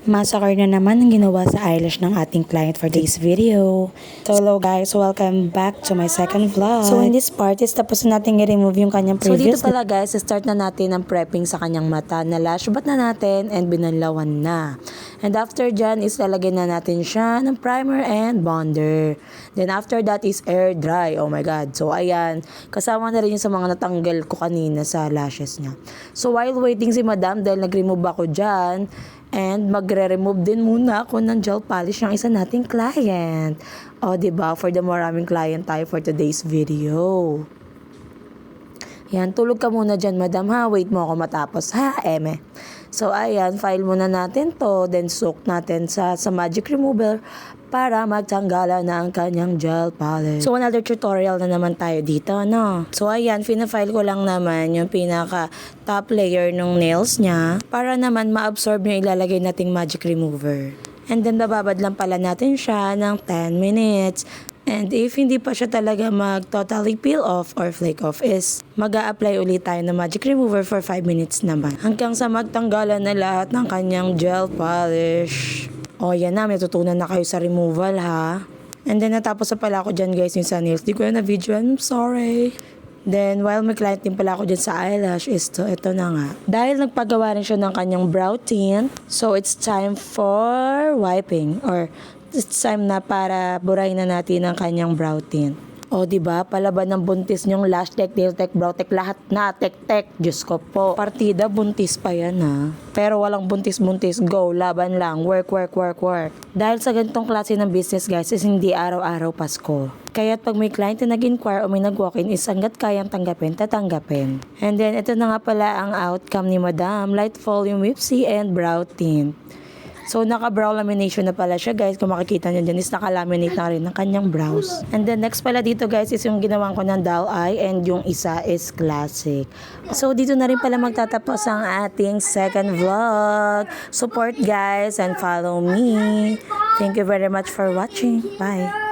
Massacre na naman ang ginawa sa eyelash ng ating client for today's video. So hello guys, welcome back to my second vlog. So in this part is tapos na natin i-remove yung kanyang previous. So dito pala guys, start na natin ang prepping sa kanyang mata. Na-lash bath na natin and binanlawan na. And after dyan is lalagyan na natin siya ng primer and bonder. Then after that is air dry. Oh my god. So ayan, kasama na rin yung sa mga natanggal ko kanina sa lashes niya. So while waiting si madam, dahil nag-remove ako dyan, and magre-remove din muna ako ng gel polish ng isa nating client. O, diba? For the maraming client tayo for today's video. Yan, tulog ka muna dyan, madam ha. Wait mo ako matapos ha, eme. So, ayan, file muna natin to. Then, soak natin sa magic remover para magtanggalan na ang kanyang gel polish. So, another tutorial na naman tayo dito, no? So, ayan, fina-file ko lang naman yung pinaka top layer ng nails niya para naman ma-absorb yung ilalagay nating magic remover. And then, bababad lang pala natin siya ng 10 minutes. And if hindi pa siya talaga mag-totally peel off or flake off is mag-a-apply ulit tayo ng magic remover for 5 minutes naman. Hanggang sa magtanggalan na lahat ng kanyang gel polish. O yan na, may tutunan na kayo sa removal ha. And then natapos na pala ako dyan guys yung sa nails. Di ko yan na-video, I'm sorry. Then, while may client din pala ako dyan sa eyelash is to, ito na nga. Dahil nagpagawa rin siya ng kanyang brow tint, so it's time for wiping or it's time na para burahin na natin ang kanyang brow tint. O, diba? Palaban ng buntis niyong lash tech, nail tech, brow tech, lahat na, tek. Diyos ko po. Partida, buntis pa yan ha. Pero walang buntis-buntis. Go, laban lang. Work. Dahil sa ganitong klase ng business guys, is hindi araw-araw Pasko. Kaya't pag may client na nag-inquire o may nag-walk-in is hanggat kayang tanggapin, tatanggapin. And then, ito na nga pala ang outcome ni Madam. Light volume whipsy and brow tint. So, naka-brow lamination na pala siya guys. Kung makikita nyo dyan is naka-laminate na rin ng kanyang brows. And then next pala dito guys is yung ginawan ko ng doll eye and yung isa is classic. So, dito na rin pala magtatapos ang ating second vlog. Support guys and follow me. Thank you very much for watching. Bye!